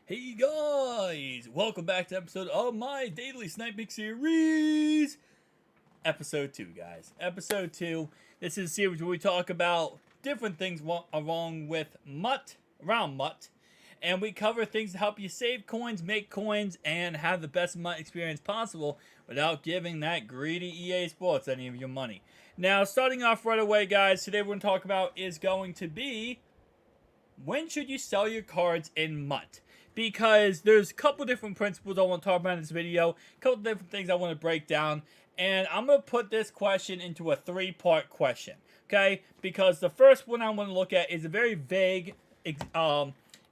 Hey guys, welcome back to episode of my daily sniping series. Episode 2, guys. Episode 2. This is a series where we talk about different things along with around MUT. And we cover things to help you save coins, make coins, and have the best MUT experience possible without giving that greedy EA Sports any of your money. Now, starting off right away, guys, today we're going to talk about is going to be when should you sell your cards in MUT? Because there's a couple different principles I want to talk about in this video, a couple different things I want to break down, and I'm going to put this question into a 3-part question, okay? Because the first one I want to look at is a very vague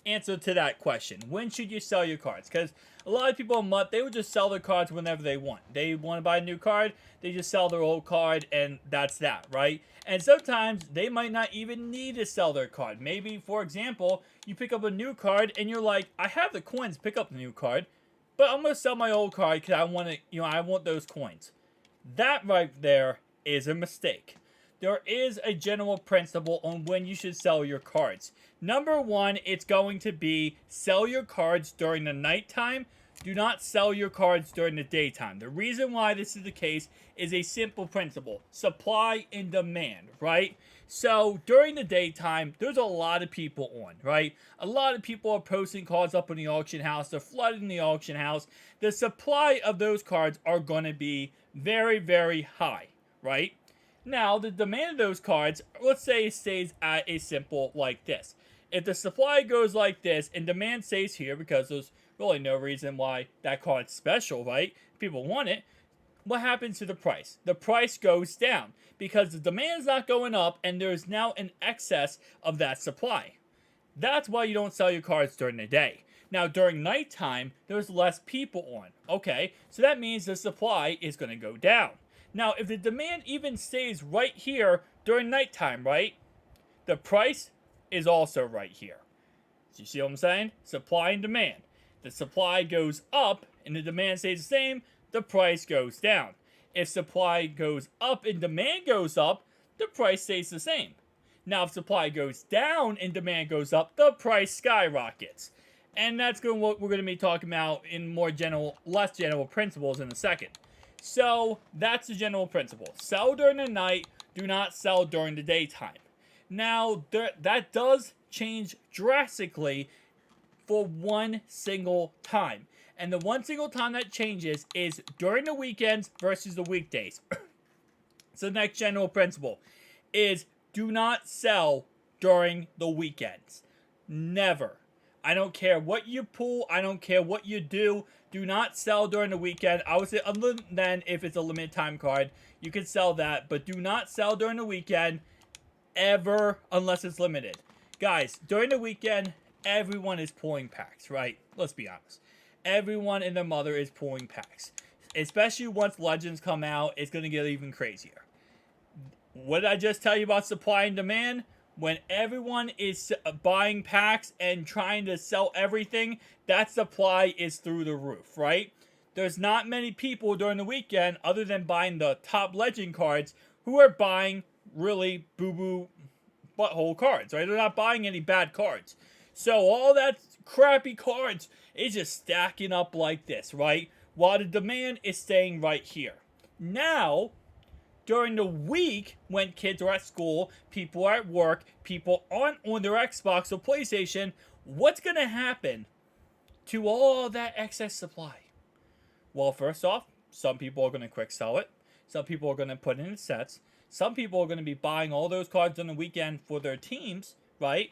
answer to that question. When should you sell your cards? Because a lot of people in MUT, they would just sell their cards whenever they want. They want to buy a new card, they just sell their old card, and that's that, right? And sometimes they might not even need to sell their card. Maybe, for example, you pick up a new card and you're like, I have the coins to pick up the new card, but I'm going to sell my old card because I want to, I want those coins. That right there is a mistake. There is a general principle on when you should sell your cards. Number one, it's going to be sell your cards during the nighttime. Do not sell your cards during the daytime. The reason why this is the case is a simple principle. Supply and demand, right? So during the daytime, there's a lot of people on, right? A lot of people are posting cards up in the auction house. They're flooding the auction house. The supply of those cards are going to be very, very high, right? Now, the demand of those cards, let's say it stays at a simple like this. If the supply goes like this and demand stays here, because there's really no reason why that card's special, right? People want it. What happens to the price? The price goes down because the demand is not going up and there's now an excess of that supply. That's why you don't sell your cards during the day. Now, during nighttime, there's less people on. Okay, so that means the supply is going to go down. Now, if the demand even stays right here during nighttime, right, the price is also right here. So you see what I'm saying? Supply and demand. The supply goes up and the demand stays the same, the price goes down. If supply goes up and demand goes up, the price stays the same. Now, if supply goes down and demand goes up, the price skyrockets. And that's what we're going to be talking about in less general principles in a second. So, that's the general principle. Sell during the night, do not sell during the daytime. Now, that does change drastically for one single time. And the one single time that changes is during the weekends versus the weekdays. So the next general principle is do not sell during the weekends. Never. I don't care what you pull. I don't care what you do. Do not sell during the weekend. I would say other than if it's a limited time card, you can sell that. But do not sell during the weekend ever unless it's limited. Guys, during the weekend, everyone is pulling packs, right? Let's be honest. Everyone and their mother is pulling packs. Especially once Legends come out, it's going to get even crazier. What did I just tell you about supply and demand? When everyone is buying packs and trying to sell everything, that supply is through the roof, right? There's not many people during the weekend, other than buying the top legend cards, who are buying really boo-boo butthole cards, right? They're not buying any bad cards. So all that crappy cards is just stacking up like this, right? While the demand is staying right here. Now, during the week, when kids are at school, people are at work, people aren't on their Xbox or PlayStation, what's going to happen to all that excess supply? Well, first off, some people are going to quick sell it. Some people are going to put it in sets. Some people are going to be buying all those cards on the weekend for their teams, right?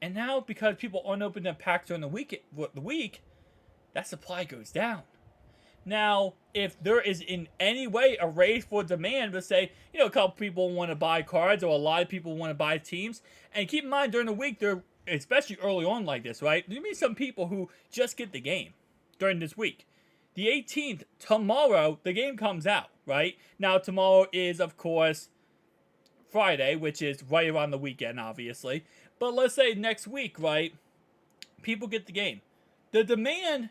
And now, because people aren't opening their packs during the week, that supply goes down. Now, if there is in any way a raise for demand, let's say, a couple people want to buy cards or a lot of people want to buy teams, and keep in mind during the week, they're especially early on like this, right? There'll be some people who just get the game during this week. The 18th, tomorrow, the game comes out, right? Now, tomorrow is, of course, Friday, which is right around the weekend, obviously. But let's say next week, right? People get the game. The demand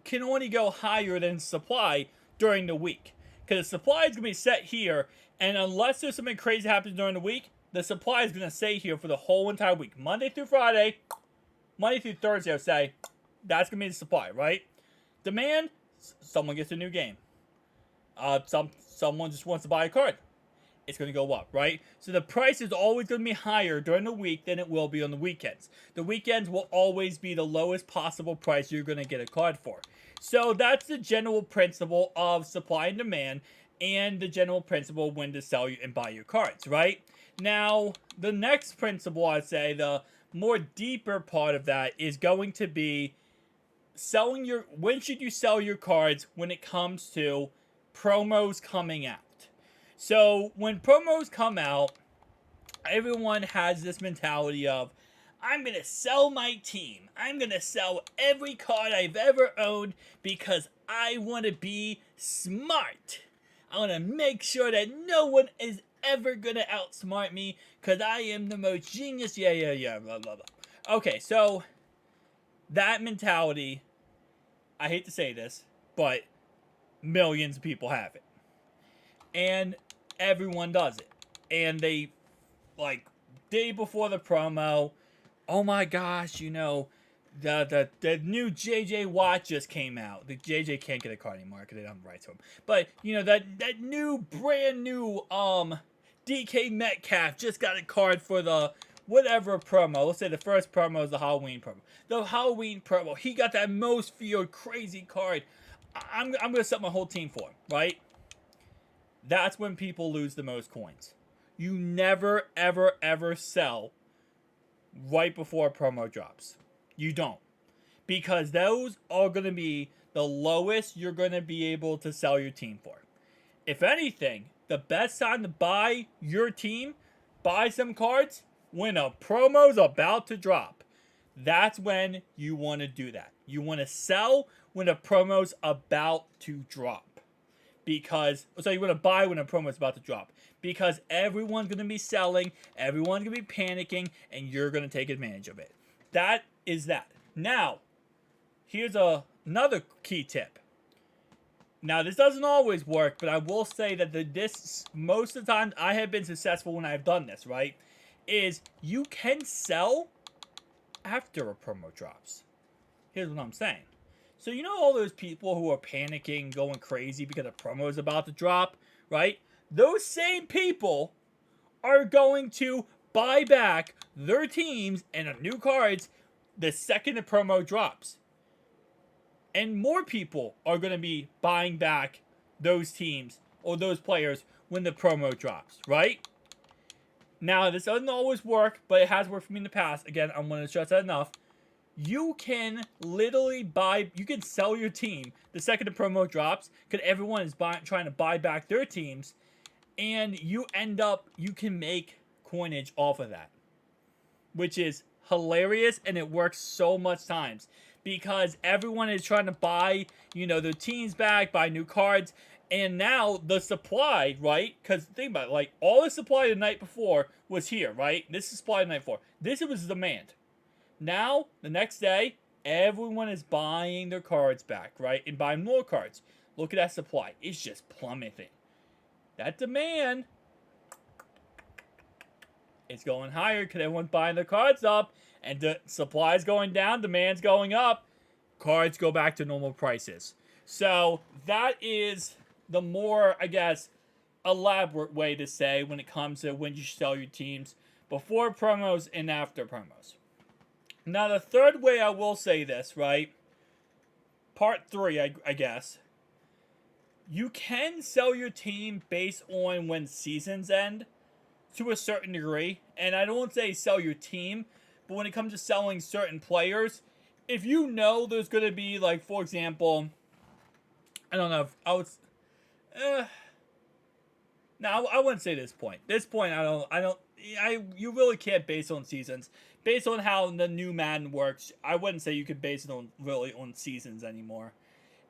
can only go higher than supply during the week. Because the supply is going to be set here, and unless there's something crazy happens during the week, the supply is going to stay here for the whole entire week. Monday through Thursday, I'll say, That's going to be the supply, right? Demand, someone gets a new game. Someone just wants to buy a card. It's going to go up, right? So the price is always going to be higher during the week than it will be on the weekends. The weekends will always be the lowest possible price you're going to get a card for. So that's the general principle of supply and demand, and the general principle when to sell you and buy your cards, right? Now, the next principle, I'd say, the more deeper part of that is going to be when should you sell your cards when it comes to promos coming out. So when promos come out, everyone has this mentality of, I'm going to sell my team. I'm going to sell every card I've ever owned because I want to be smart. I want to make sure that no one is ever going to outsmart me because I am the most genius. Yeah, blah, blah, blah. Okay, so that mentality, I hate to say this, but millions of people have it. And everyone does it. And they, like, day before the promo, oh my gosh, the new JJ Watt just came out. The JJ can't get a card anymore because they don't have the rights to him. But, that new, brand new, DK Metcalf just got a card for the whatever promo. Let's say the first promo is the Halloween promo. The Halloween promo, he got that most feared crazy card. I'm going to set my whole team for him, right? That's when people lose the most coins. You never, ever, ever sell right before a promo drops. You don't. Because those are going to be the lowest you're going to be able to sell your team for. If anything, the best time to buy your team, buy some cards, when a promo's about to drop. That's when you want to do that. You want to sell when a promo's about to drop. You want to buy when a promo is about to drop. Because everyone's going to be selling, everyone's going to be panicking, and you're going to take advantage of it. That is that. Now, here's another key tip. Now, this doesn't always work, but I will say that most of the time I have been successful when I've done this, right? Is you can sell after a promo drops. Here's what I'm saying. So all those people who are panicking, going crazy because a promo is about to drop, right? Those same people are going to buy back their teams and new cards the second the promo drops. And more people are going to be buying back those teams or those players when the promo drops, right? Now, this doesn't always work, but it has worked for me in the past. Again, I'm going to stress that enough. You can literally sell your team the second the promo drops because everyone is trying to buy back their teams, and you can make coinage off of that, which is hilarious, and it works so much times because everyone is trying to buy, their teams back, buy new cards, and now the supply, right? Because think about it, like all the supply the night before was here, right? This is supply the night before. This was demand. Now, the next day, everyone is buying their cards back, right? And buying more cards. Look at that supply. It's just plummeting. That demand, it's going higher because everyone's buying their cards up. And the supply is going down, demand's going up. Cards go back to normal prices. So, that is the more, I guess, elaborate way to say when it comes to when you sell your teams before promos and after promos. Now, the third way I will say this, right? Part 3, I guess. You can sell your team based on when seasons end to a certain degree. And I don't say sell your team, but when it comes to selling certain players, if you know there's going to be, like, for example, I don't know if I would... No, I wouldn't say this point. This point, you really can't base on seasons. Based on how the new Madden works, I wouldn't say you could base it on seasons anymore.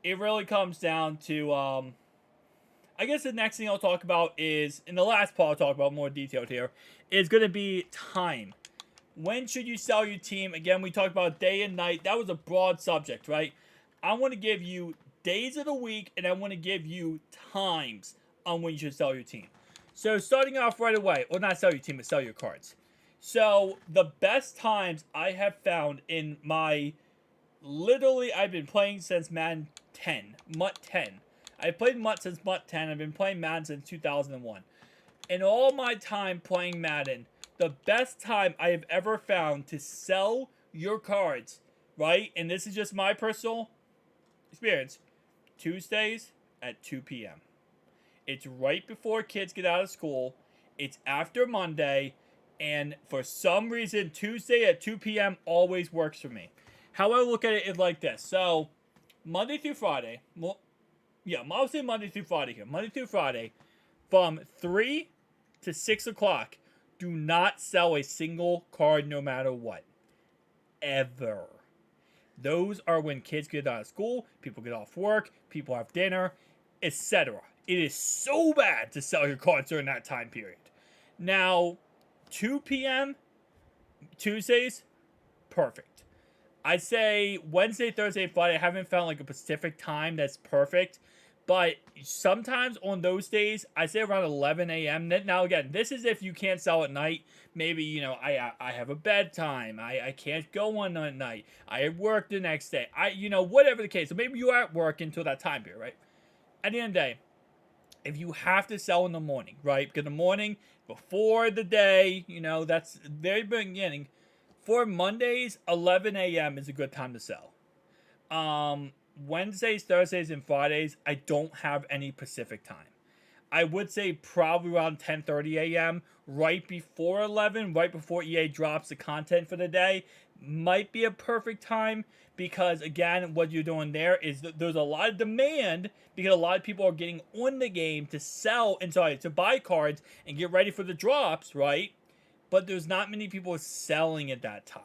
It really comes down to, I guess the next thing I'll talk about is, in the last part I'll talk about more detailed here, is going to be time. When should you sell your team? Again, we talked about day and night. That was a broad subject, right? I want to give you days of the week, and I want to give you times on when you should sell your team. So starting off right away, or not sell your team, but sell your cards. So the best times I have found in my literally, I've been playing since Madden 10. MUT 10. I played MUT since MUT 10. I've been playing Madden since 2001. In all my time playing Madden, the best time I have ever found to sell your cards, right? And this is just my personal experience. Tuesdays at 2 p.m. It's right before kids get out of school. It's after Monday. And for some reason, Tuesday at 2 p.m. always works for me. How I look at it is like this. So, Monday through Friday. Well, yeah, I'll say Monday through Friday here. Monday through Friday. From 3 to 6 o'clock. Do not sell a single card no matter what. Ever. Those are when kids get out of school, people get off work, people have dinner, etc. It is so bad to sell your cards during that time period. Now, 2 p.m. Tuesdays, perfect. I'd say Wednesday, Thursday, and Friday, I haven't found like a Pacific time that's perfect. But sometimes on those days, I say around 11 a.m. Now, again, this is if you can't sell at night. Maybe, you know, I have a bedtime. I can't go on at night. I have work the next day. Whatever the case. So maybe you are at work until that time period, right? At the end of the day, if you have to sell in the morning, right? Because the morning, before the day, that's very beginning. For Mondays, 11 a.m. is a good time to sell. Wednesdays, Thursdays, and Fridays, I don't have any Pacific time. I would say probably around 10:30 a.m. right before 11, right before EA drops the content for the day, might be a perfect time because, again, what you're doing there is there's a lot of demand because a lot of people are getting on the game to sell and to buy cards and get ready for the drops, right? But there's not many people selling at that time.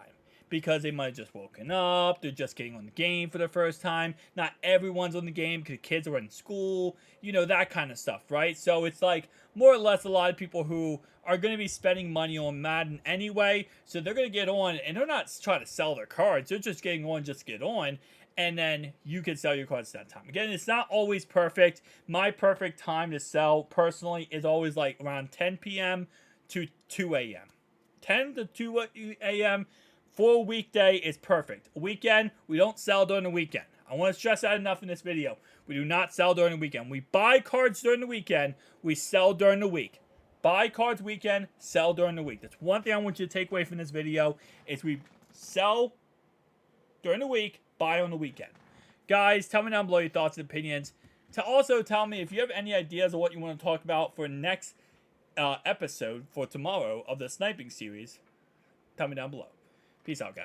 Because they might have just woken up, they're just getting on the game for the first time. Not everyone's on the game because kids are in school, that kind of stuff, right? So it's like more or less a lot of people who are going to be spending money on Madden anyway. So they're going to get on and they're not trying to sell their cards. They're just getting on just to get on. And then you can sell your cards at that time. Again, it's not always perfect. My perfect time to sell personally is always like around 10 p.m. to 2 a.m. 10 to 2 a.m. For a weekday is perfect. A weekend, we don't sell during the weekend. I want to stress that enough in this video. We do not sell during the weekend. We buy cards during the weekend. We sell during the week. Buy cards weekend, sell during the week. That's one thing I want you to take away from this video is we sell during the week, buy on the weekend. Guys, tell me down below your thoughts and opinions. Also tell me if you have any ideas of what you want to talk about for next episode for tomorrow of the sniping series. Tell me down below. Peace out, guys.